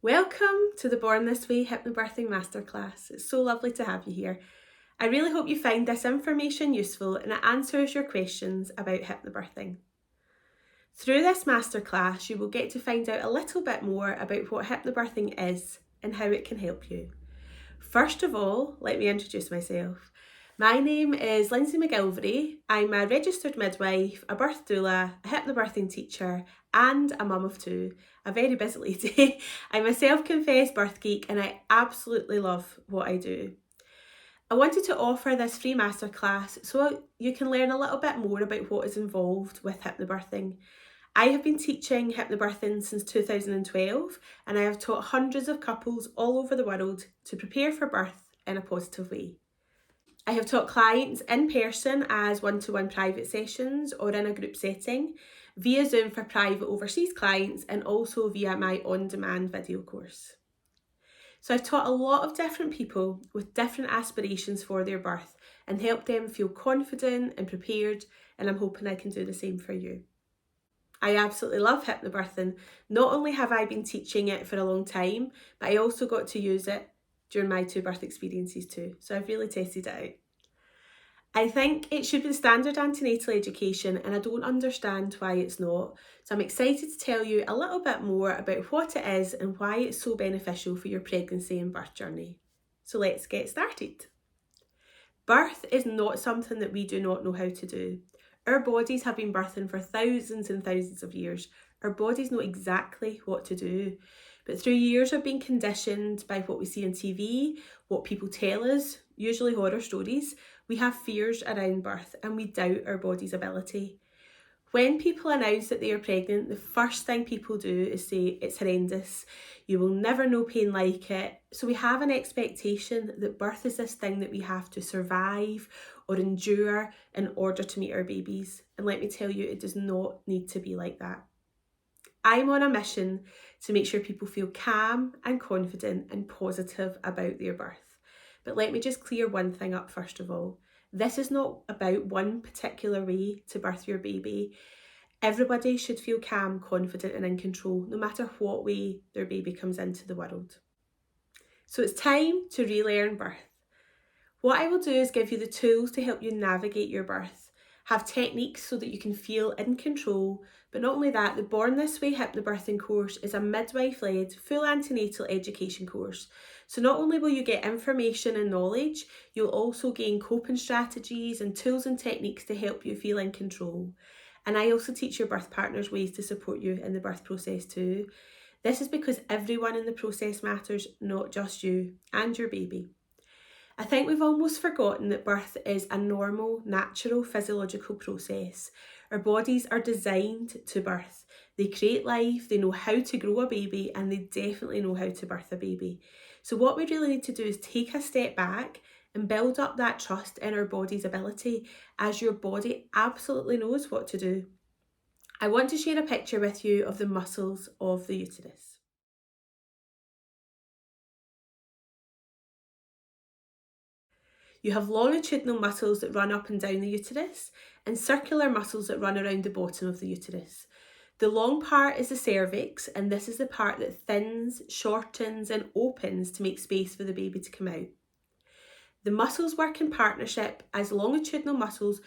Welcome to the Born This Way Hypnobirthing Masterclass. It's so lovely to have you here. I really hope you find this information useful and it answers your questions about hypnobirthing. Through this masterclass, you will get to find out a little bit more about what hypnobirthing is and how it can help you. First of all, let me introduce myself. My name is Lindsay McGilvery. I'm a registered midwife, a birth doula, a hypnobirthing teacher, and a mum of two. A very busy lady. I'm a self-confessed birth geek and I absolutely love what I do. I wanted to offer this free masterclass so you can learn a little bit more about what is involved with hypnobirthing. I have been teaching hypnobirthing since 2012 and I have taught hundreds of couples all over the world to prepare for birth in a positive way. I have taught clients in person as one-to-one private sessions or in a group setting, via Zoom for private overseas clients and also via my on-demand video course. So I've taught a lot of different people with different aspirations for their birth and helped them feel confident and prepared, and I'm hoping I can do the same for you. I absolutely love hypnobirthing. Not only have I been teaching it for a long time, but I also got to use it during my two birth experiences too. So I've really tested it out. I think it should be the standard antenatal education and I don't understand why it's not. So I'm excited to tell you a little bit more about what it is and why it's so beneficial for your pregnancy and birth journey. So let's get started. Birth is not something that we do not know how to do. Our bodies have been birthing for thousands and thousands of years. Our bodies know exactly what to do. But through years of being conditioned by what we see on TV, what people tell us, usually horror stories, we have fears around birth and we doubt our body's ability. When people announce that they are pregnant, the first thing people do is say it's horrendous. You will never know pain like it. So we have an expectation that birth is this thing that we have to survive or endure in order to meet our babies. And let me tell you, it does not need to be like that. I'm on a mission to make sure people feel calm and confident and positive about their birth. But let me just clear one thing up first of all. This is not about one particular way to birth your baby. Everybody should feel calm, confident and in control, no matter what way their baby comes into the world. So it's time to relearn birth. What I will do is give you the tools to help you navigate your birth, have techniques so that you can feel in control, but not only that, the Born This Way Hypnobirthing course is a midwife-led full antenatal education course. So not only will you get information and knowledge, you'll also gain coping strategies and tools and techniques to help you feel in control. And I also teach your birth partners ways to support you in the birth process too. This is because everyone in the process matters, not just you and your baby. I think we've almost forgotten that birth is a normal, natural, physiological process. Our bodies are designed to birth. They create life, they know how to grow a baby, and they definitely know how to birth a baby. So what we really need to do is take a step back and build up that trust in our body's ability, as your body absolutely knows what to do. I want to share a picture with you of the muscles of the uterus. You have longitudinal muscles that run up and down the uterus and circular muscles that run around the bottom of the uterus. The long part is the cervix, and this is the part that thins, shortens and opens to make space for the baby to come out. The muscles work in partnership as longitudinal muscles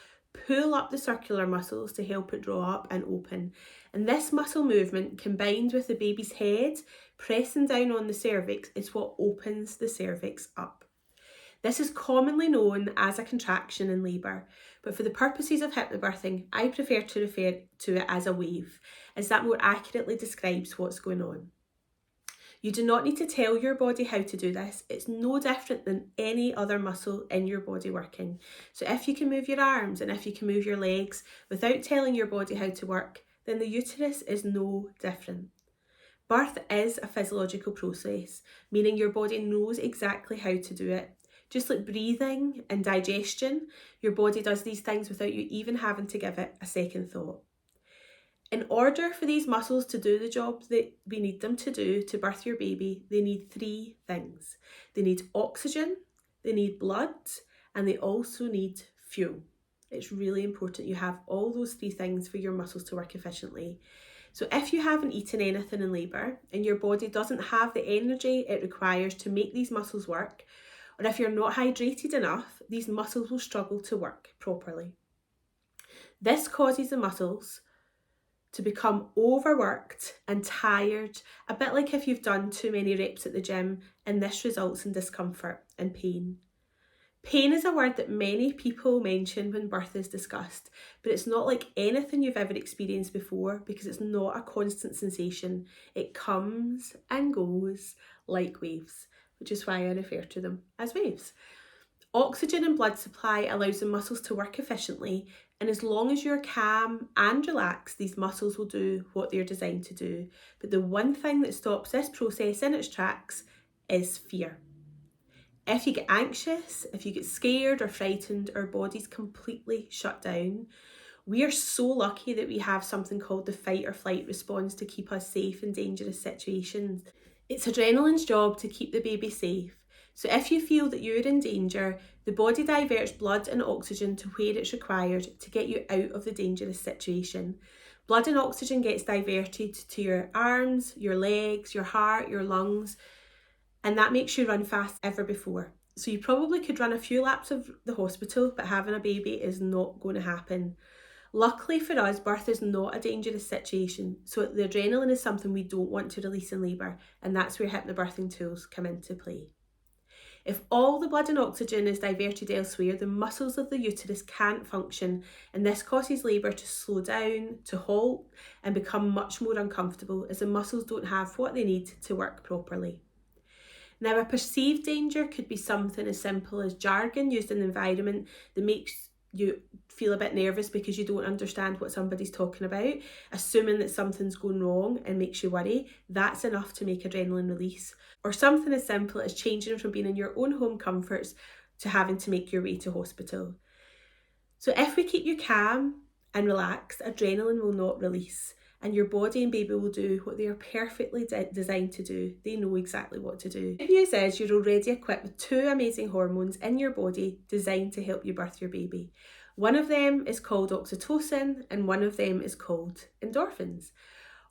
pull up the circular muscles to help it draw up and open. And this muscle movement combined with the baby's head pressing down on the cervix is what opens the cervix up. This is commonly known as a contraction in labour, but for the purposes of hypnobirthing, I prefer to refer to it as a wave, as that more accurately describes what's going on. You do not need to tell your body how to do this. It's no different than any other muscle in your body working. So if you can move your arms and if you can move your legs without telling your body how to work, then the uterus is no different. Birth is a physiological process, meaning your body knows exactly how to do it. Just like breathing and digestion, your body does these things without you even having to give it a second thought. In order for these muscles to do the job that we need them to do to birth your baby, they need three things. They need oxygen, they need blood, and they also need fuel. It's really important you have all those three things for your muscles to work efficiently. So if you haven't eaten anything in labour and your body doesn't have the energy it requires to make these muscles work, or if you're not hydrated enough, these muscles will struggle to work properly. This causes the muscles to become overworked and tired, a bit like if you've done too many reps at the gym, and this results in discomfort and pain. Pain is a word that many people mention when birth is discussed, but it's not like anything you've ever experienced before because it's not a constant sensation. It comes and goes like waves, which is why I refer to them as waves. Oxygen and blood supply allows the muscles to work efficiently, and as long as you're calm and relaxed, these muscles will do what they're designed to do. But the one thing that stops this process in its tracks is fear. If you get anxious, if you get scared or frightened, our bodies completely shut down. We are so lucky that we have something called the fight or flight response to keep us safe in dangerous situations. It's adrenaline's job to keep the baby safe. So if you feel that you're in danger, the body diverts blood and oxygen to where it's required to get you out of the dangerous situation. Blood and oxygen gets diverted to your arms, your legs, your heart, your lungs, and that makes you run fast ever before. So you probably could run a few laps of the hospital, but having a baby is not going to happen. Luckily for us, birth is not a dangerous situation, so the adrenaline is something we don't want to release in labour, and that's where hypnobirthing tools come into play. If all the blood and oxygen is diverted elsewhere, the muscles of the uterus can't function, and this causes labour to slow down, to halt, and become much more uncomfortable as the muscles don't have what they need to work properly. Now, a perceived danger could be something as simple as jargon used in the environment that makes you feel a bit nervous because you don't understand what somebody's talking about, assuming that something's going wrong and makes you worry. That's enough to make adrenaline release. Or something as simple as changing from being in your own home comforts to having to make your way to hospital. So if we keep you calm and relaxed, adrenaline will not release, and your body and baby will do what they are perfectly designed to do. They know exactly what to do. The good news is you're already equipped with 2 amazing hormones in your body designed to help you birth your baby. One of them is called oxytocin and one of them is called endorphins.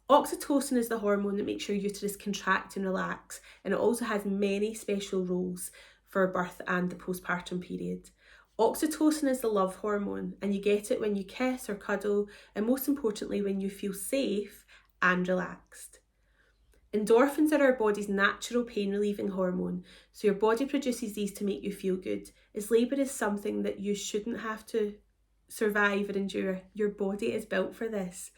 Oxytocin is the hormone that makes your uterus contract and relax, and it also has many special roles for birth and the postpartum period. Oxytocin is the love hormone, and you get it when you kiss or cuddle, and most importantly, when you feel safe and relaxed. Endorphins are our body's natural pain-relieving hormone, so your body produces these to make you feel good, as labour is something that you shouldn't have to survive or endure. Your body is built for this.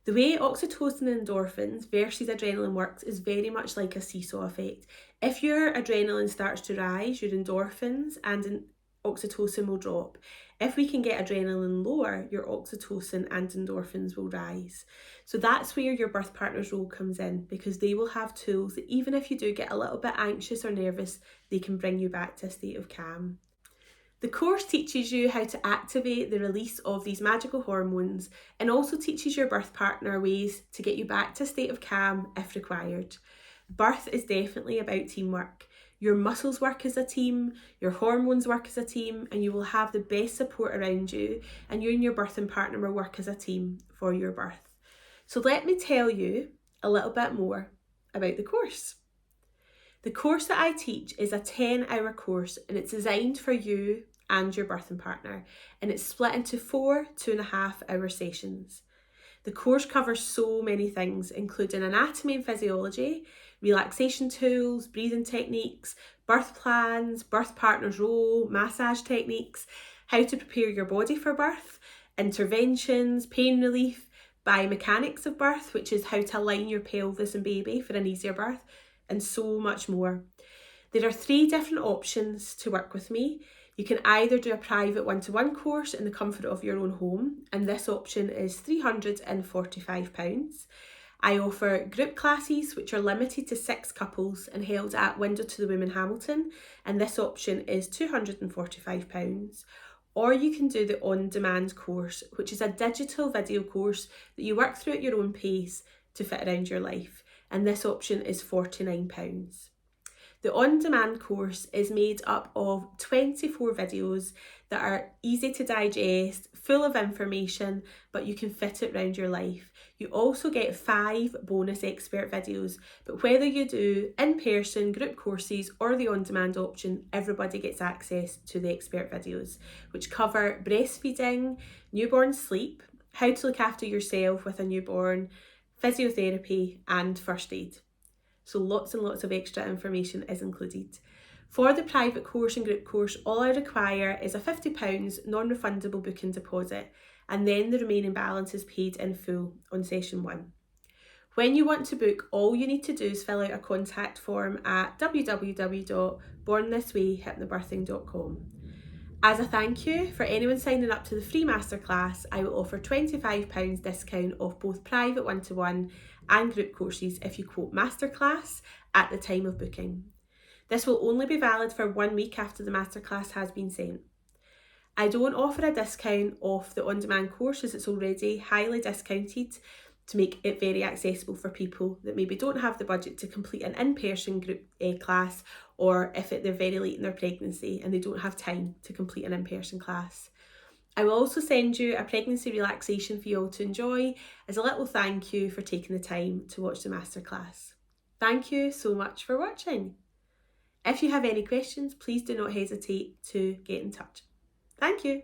The way oxytocin and endorphins versus adrenaline works is very much like a seesaw effect. If your adrenaline starts to rise, your endorphins and oxytocin will drop. If we can get adrenaline lower, your oxytocin and endorphins will rise. So that's where your birth partner's role comes in, because they will have tools that even if you do get a little bit anxious or nervous, they can bring you back to a state of calm. The course teaches you how to activate the release of these magical hormones and also teaches your birth partner ways to get you back to a state of calm if required. Birth is definitely about teamwork. Your muscles work as a team, your hormones work as a team, and you will have the best support around you, and you and your birthing partner will work as a team for your birth. So let me tell you a little bit more about the course. The course that I teach is a 10-hour course, and it's designed for you and your birthing partner, and it's split into 4 2.5-hour sessions. The course covers so many things, including anatomy and physiology, relaxation tools, breathing techniques, birth plans, birth partner's role, massage techniques, how to prepare your body for birth, interventions, pain relief, biomechanics of birth, which is how to align your pelvis and baby for an easier birth, and so much more. There are 3 different options to work with me. You can either do a private one-to-one course in the comfort of your own home, and this option is £345. I offer group classes which are limited to 6 couples and held at Window to the Women Hamilton, and this option is £245. Or you can do the on-demand course, which is a digital video course that you work through at your own pace to fit around your life, and this option is £49. The on-demand course is made up of 24 videos that are easy to digest, full of information, but you can fit it around your life. You also get 5 bonus expert videos, but whether you do in-person, group courses or the on-demand option, everybody gets access to the expert videos, which cover breastfeeding, newborn sleep, how to look after yourself with a newborn, physiotherapy and first aid. So lots and lots of extra information is included. For the private course and group course, all I require is a £50 non-refundable booking deposit, and then the remaining balance is paid in full on session 1. When you want to book, all you need to do is fill out a contact form at www.bornthiswayhypnobirthing.com. As a thank you for anyone signing up to the free masterclass, I will offer £25 discount off both private one-to-one and group courses if you quote masterclass at the time of booking. This will only be valid for 1 week after the masterclass has been sent. I don't offer a discount off the on-demand course as it's already highly discounted to make it very accessible for people that maybe don't have the budget to complete an in-person group class, or if they're very late in their pregnancy and they don't have time to complete an in-person class. I will also send you a pregnancy relaxation for you all to enjoy as a little thank you for taking the time to watch the masterclass. Thank you so much for watching. If you have any questions, please do not hesitate to get in touch. Thank you.